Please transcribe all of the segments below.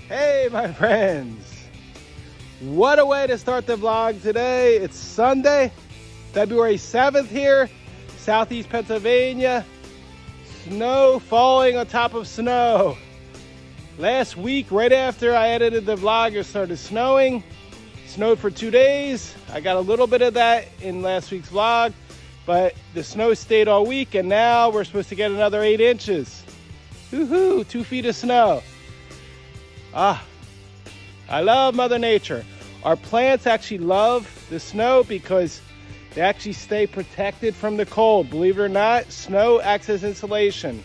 Hey my friends, what a way to start the vlog today. It's Sunday, February 7th here, Southeast Pennsylvania. Snow falling on top of snow. Last week, right after I edited the vlog, it started snowing. Snowed for 2 days. I got a little bit of that in last week's vlog, but the snow stayed all week, and now we're supposed to get another 8 inches. Woohoo, 2 feet of snow. I love Mother Nature. Our plants actually love the snow because they actually stay protected from the cold. Believe it or not, snow acts as insulation.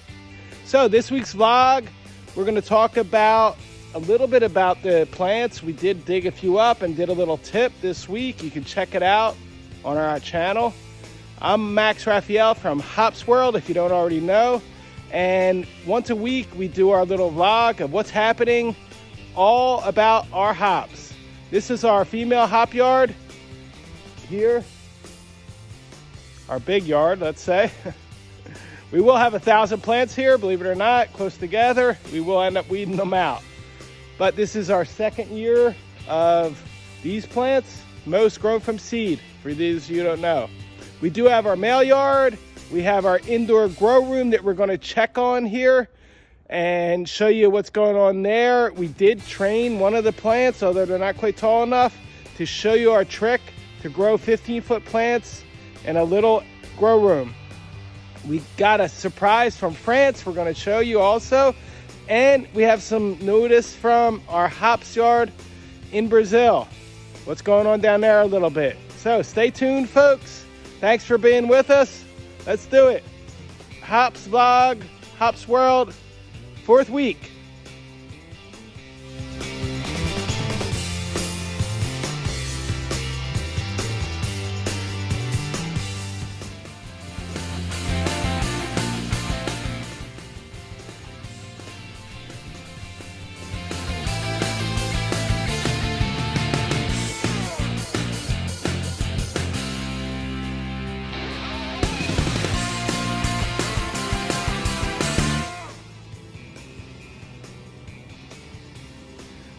So this week's vlog, we're going to talk about a little bit about the plants. We did dig a few up and did a little tip this week. You can check it out on our channel. I'm Max Raphael from HOPS World, if you don't already know. And once a week, we do our little vlog of what's happening, all about our hops. This is our female hop yard here, our big yard, let's say. We will have 1,000 plants here, believe it or not, close together. We will end up weeding them out. But this is our second year of these plants, most grown from seed, for these of you who don't know. We do have our male yard. We have our indoor grow room that we're going to check on here and show you what's going on there. We did train one of the plants, although they're not quite tall enough, to show you our trick to grow 15-foot plants in a little grow room. We got a surprise from France we're going to show you also, and we have some notice from our hops yard in Brazil. What's going on down there a little bit. So stay tuned, folks. Thanks for being with us. Let's do it. Hops vlog, Hops World, 4th week.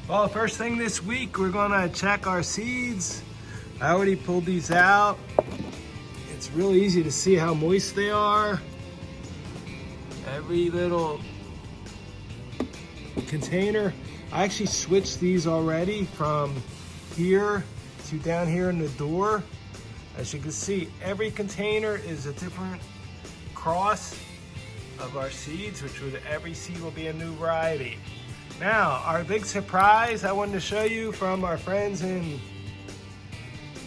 Well, first thing this week, we're gonna check our seeds. I already pulled these out. It's really easy to see how moist they are. Every little container. I actually switched these already from here to down here in the door. As you can see, every container is a different cross of our seeds, which would, every seed will be a new variety. Now, our big surprise I wanted to show you from our friends in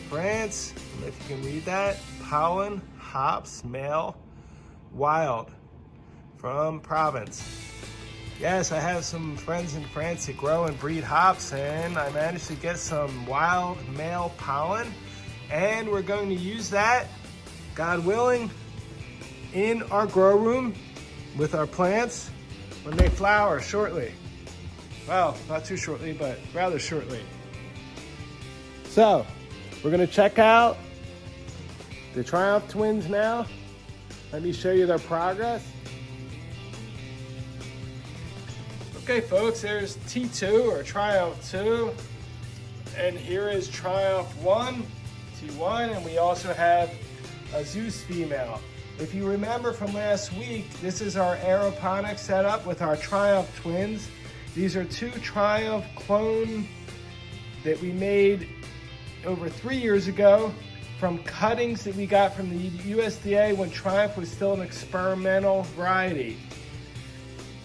France. I don't know if you can read that. Pollen, hops, male, wild, from Provence. Yes, I have some friends in France that grow and breed hops, and I managed to get some wild male pollen, and we're going to use that, God willing, in our grow room with our plants when they flower shortly. Well, not too shortly, but rather shortly. So, we're gonna check out the Triumph twins now. Let me show you their progress. Okay, folks, there's T2 or Triumph 2. And here is Triumph 1, T1, and we also have a Zeus female. If you remember from last week, this is our aeroponics setup with our Triumph twins. These are 2 Triumph clone that we made over 3 years ago from cuttings that we got from the USDA when Triumph was still an experimental variety.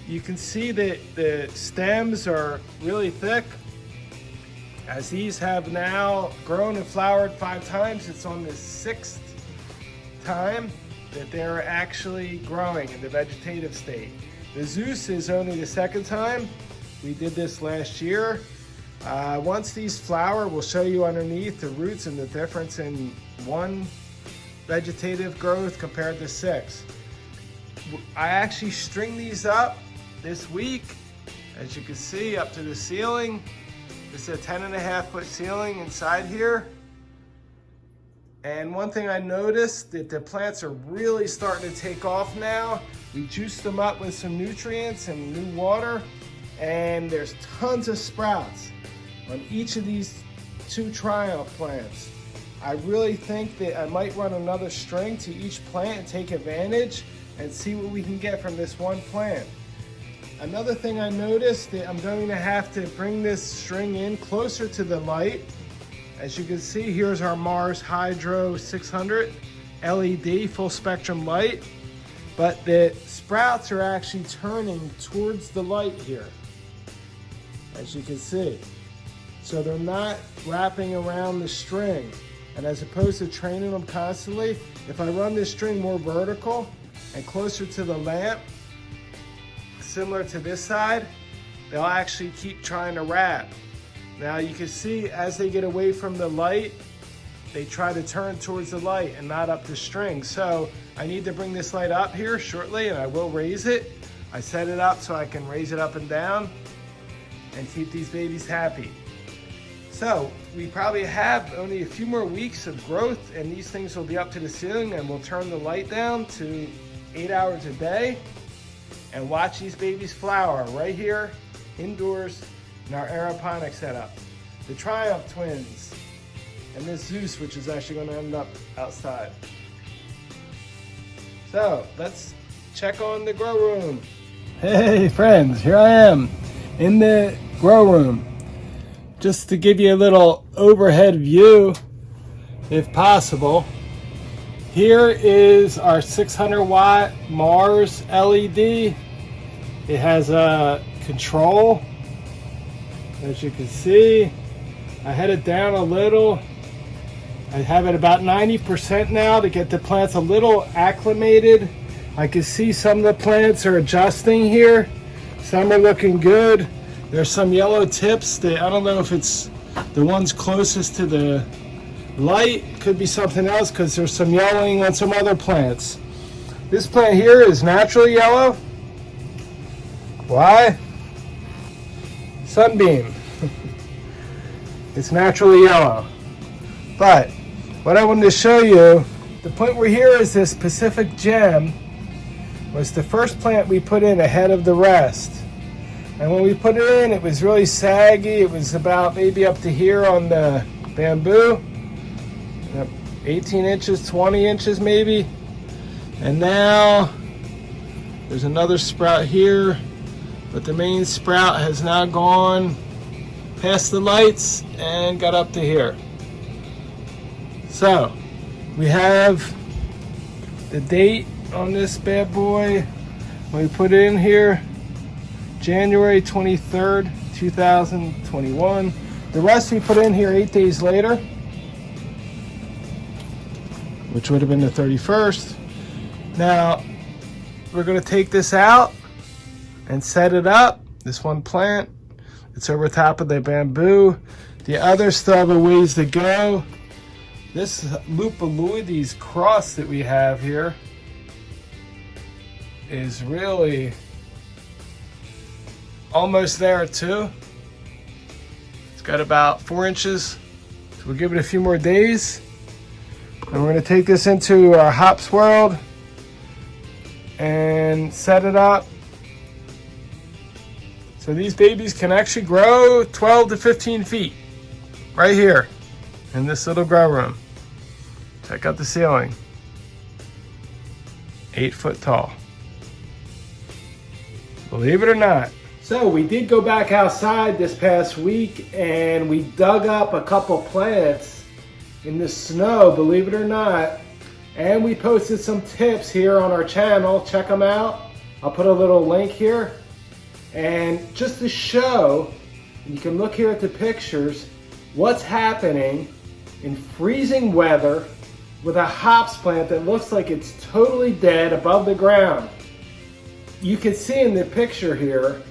You can see that the stems are really thick. As these have now grown and flowered 5 times, it's on the 6th time that they're actually growing in the vegetative state. The Zeus is only the 2nd time. We did this last year. Once these flower, we'll show you underneath the roots and the difference in 1 vegetative growth compared to 6. I actually string these up this week, as you can see, up to the ceiling. This is a 10.5-foot ceiling inside here. And one thing I noticed that the plants are really starting to take off now. We juiced them up with some nutrients and new water, and there's tons of sprouts on each of these 2 Triumph plants. I really think that I might run another string to each plant and take advantage and see what we can get from this one plant. Another thing I noticed that I'm going to have to bring this string in closer to the light. As you can see, here's our Mars Hydro 600 LED full spectrum light, but the sprouts are actually turning towards the light here, as you can see. So they're not wrapping around the string. And as opposed to training them constantly, if I run this string more vertical and closer to the lamp, similar to this side, they'll actually keep trying to wrap. Now you can see as they get away from the light, they try to turn towards the light and not up the string. So I need to bring this light up here shortly, and I will raise it. I set it up so I can raise it up and down and keep these babies happy. So we probably have only a few more weeks of growth, and these things will be up to the ceiling, and we'll turn the light down to 8 hours a day and watch these babies flower right here indoors in our aeroponics setup. The Triumph twins and this Zeus, which is actually going to end up outside. So let's check on the grow room. Hey friends, here I am in the grow room. Just to give you a little overhead view, if possible. Here is our 600 watt Mars LED. It has a control, as you can see. I had it down a little. I have it about 90% now to get the plants a little acclimated. I can see some of the plants are adjusting here. Some are looking good. There's some yellow tips that I don't know if it's the ones closest to the light. Could be something else because there's some yellowing on some other plants. This plant here is naturally yellow. Why? Sunbeam. It's naturally yellow. But what I wanted to show you, the plant we're here is this Pacific Gem. Was the first plant we put in ahead of the rest. And when we put it in, it was really saggy. It was about maybe up to here on the bamboo. 18 inches, 20 inches maybe. And now there's another sprout here, but the main sprout has now gone past the lights and got up to here. So we have the date on this bad boy. When we put it in here, January 23rd, 2021. The rest we put in here 8 days later, which would have been the 31st. Now, we're going to take this out and set it up. This one plant, it's over top of the bamboo. The others still have a ways to go. This Lupulioides cross that we have here is really almost there too. It's got about 4 inches. So we'll give it a few more days. And we're going to take this into our HOPS world and set it up. So these babies can actually grow 12 to 15 feet right here in this little grow room. Check out the ceiling. 8 foot tall. Believe it or not. So we did go back outside this past week and we dug up a couple plants in the snow, believe it or not. And we posted some tips here on our channel. Check them out. I'll put a little link here. And just to show, you can look here at the pictures, what's happening in freezing weather with a hops plant that looks like it's totally dead above the ground. You can see in the picture here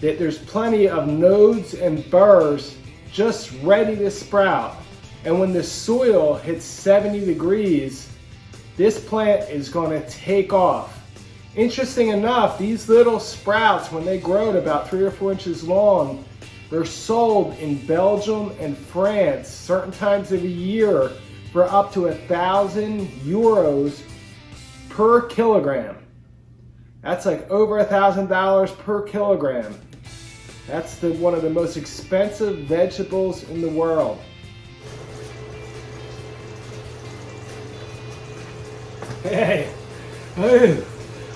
that there's plenty of nodes and burrs just ready to sprout. And when the soil hits 70 degrees, this plant is going to take off. Interesting enough, these little sprouts, when they grow to about 3 or 4 inches long, they're sold in Belgium and France certain times of the year for up to €1,000 per kilogram. That's like over $1,000 per kilogram. That's one of the most expensive vegetables in the world. Hey,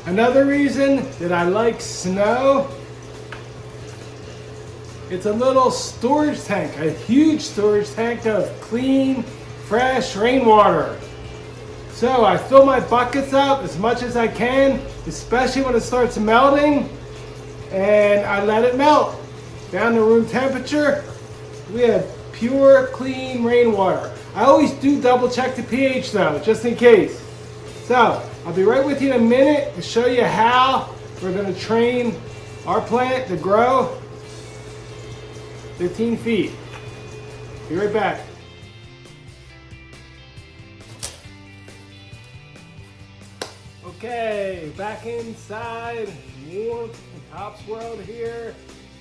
another reason that I like snow, it's a little storage tank, a huge storage tank of clean, fresh rainwater. So I fill my buckets up as much as I can, especially when it starts melting, and I let it melt down to room temperature. We have pure, clean rainwater. I always do double check the pH though, just in case. So I'll be right with you in a minute to show you how we're going to train our plant to grow 15 feet. Be right back. Okay, back inside warmth and HOPS world here,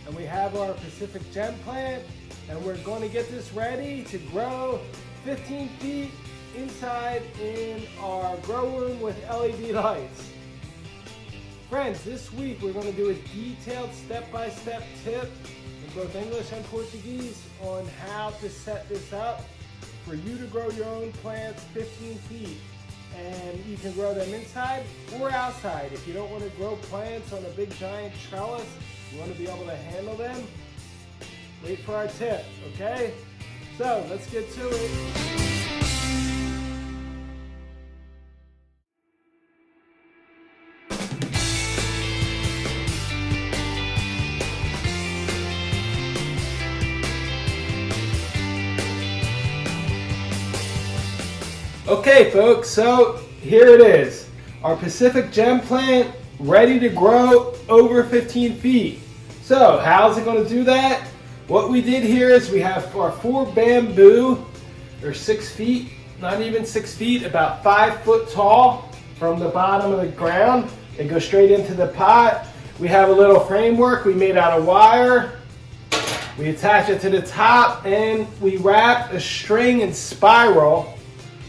and we have our Pacific Gem plant, and we're going to get this ready to grow 15 feet inside in our grow room with LED lights. Friends, this week we're going to do a detailed step-by-step tip in both English and Portuguese on how to set this up for you to grow your own plants 15 feet. And you can grow them inside or outside. If you don't want to grow plants on a big giant trellis, you want to be able to handle them, wait for our tip, okay? So let's get to it. Okay folks, so here it is. Our Pacific Gem plant ready to grow over 15 feet. So how's it going to do that? What we did here is we have our 4 bamboo, they're 6 feet, not even 6 feet, about 5 foot tall from the bottom of the ground. They go straight into the pot. We have a little framework we made out of wire. We attach it to the top and we wrap a string and spiral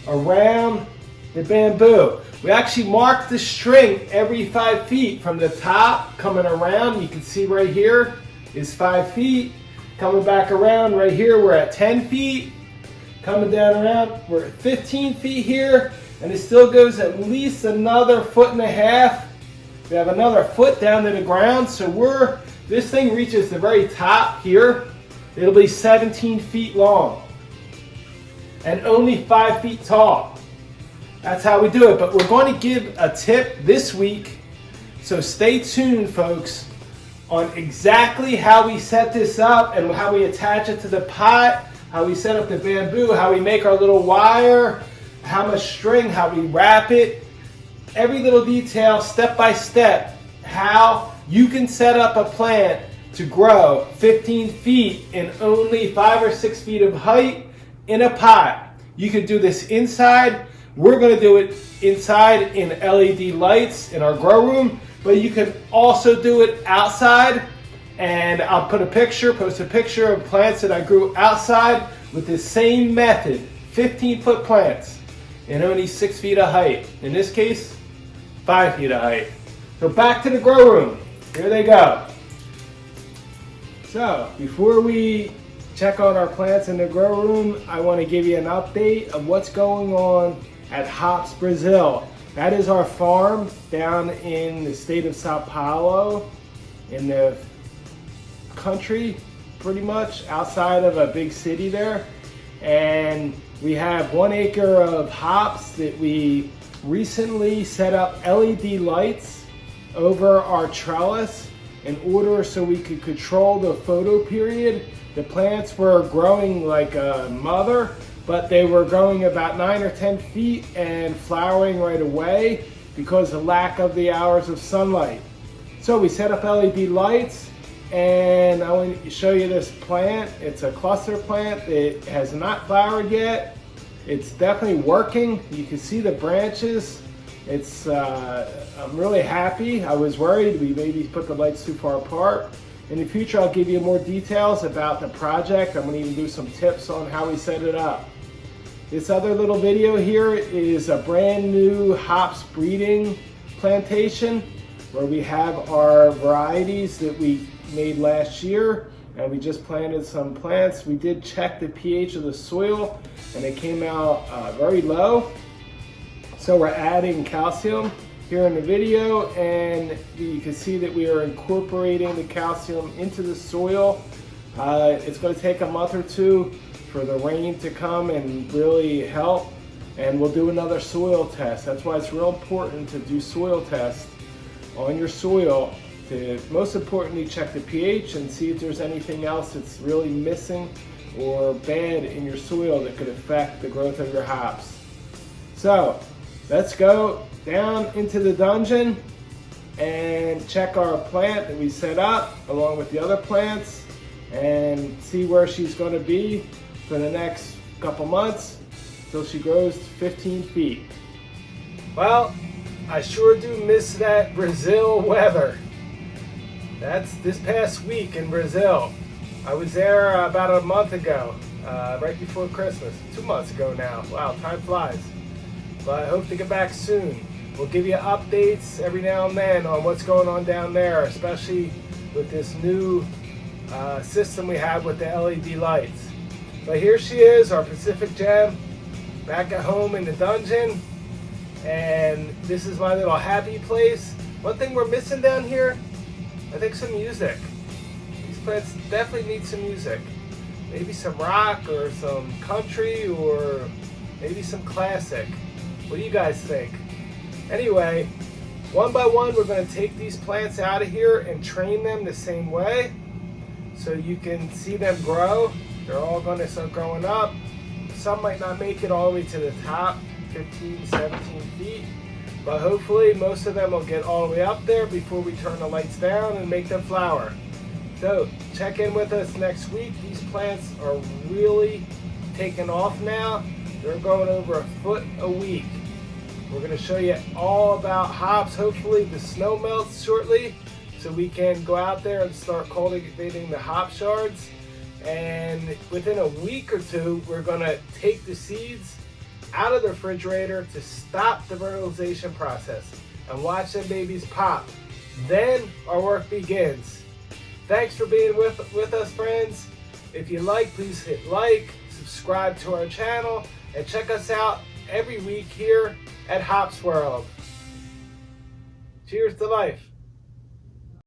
around the bamboo. We actually mark the string every 5 feet from the top coming around. You can see right here is 5 feet. Coming back around right here, we're at 10 feet. Coming down around, we're at 15 feet here, and it still goes at least another 1.5 feet. We have another foot down to the ground, so this thing reaches the very top here. It'll be 17 feet long and only 5 feet tall. That's how we do it, but we're going to give a tip this week, so stay tuned folks on exactly how we set this up and how we attach it to the pot, how we set up the bamboo, how we make our little wire, how much string, how we wrap it, every little detail, step by step, how you can set up a plant to grow 15 feet in only 5 or 6 feet of height in a pot. You could do this inside. We're going to do it inside in LED lights in our grow room, but you can also do it outside, and I'll post a picture of plants that I grew outside with the same method, 15-foot plants and only 6 feet of height. In this case, 5 feet of height. So back to the grow room. Here they go. So before we check on our plants in the grow room, I want to give you an update of what's going on at HOPS Brazil. That is our farm down in the state of Sao Paulo, in the country, pretty much outside of a big city there. And we have 1 acre of hops that we recently set up LED lights over our trellis in order so we could control the photo period. The plants were growing like a mother, but they were growing about 9 or 10 feet and flowering right away because of lack of the hours of sunlight. So we set up LED lights, and I want to show you this plant. It's a cluster plant. It has not flowered yet. It's definitely working. You can see the branches. I'm really happy. I was worried we maybe put the lights too far apart. In the future, I'll give you more details about the project. I'm going to even do some tips on how we set it up. This other little video here is a brand new hops breeding plantation where we have our varieties that we made last year, and we just planted some plants. We did check the pH of the soil, and it came out very low. So we're adding calcium here in the video, and you can see that we are incorporating the calcium into the soil. It's going to take a month or two for the rain to come and really help, and we'll do another soil test. That's why it's real important to do soil tests on your soil, to most importantly check the pH and see if there's anything else that's really missing or bad in your soil that could affect the growth of your hops. So let's go down into the dungeon and check our plant that we set up along with the other plants and see where she's going to be for the next couple months till she grows to 15 feet. Well, I sure do miss that Brazil weather. That's this past week in Brazil. I was there about a month ago, right before Christmas. 2 months ago now. Wow, time flies. But I hope to get back soon. We'll give you updates every now and then on what's going on down there, especially with this new system we have with the LED lights. But here she is, our Pacific Gem, back at home in the dungeon. And this is my little happy place. One thing we're missing down here, I think some music. These plants definitely need some music. Maybe some rock or some country or maybe some classic. What do you guys think? Anyway, one by one we're going to take these plants out of here and train them the same way so you can see them grow. They're all going to start growing up. Some might not make it all the way to the top, 15, 17 feet. But hopefully most of them will get all the way up there before we turn the lights down and make them flower. So check in with us next week. These plants are really taking off now. They're going over a foot a week. We're going to show you all about hops. Hopefully the snow melts shortly so we can go out there and start cultivating the hop shards. And within a week or two, we're going to take the seeds out of the refrigerator to stop the fertilization process and watch them babies pop. Then our work begins. Thanks for being with us, friends. If you like, please hit like, subscribe to our channel, and check us out every week here at Hops World. Cheers to life.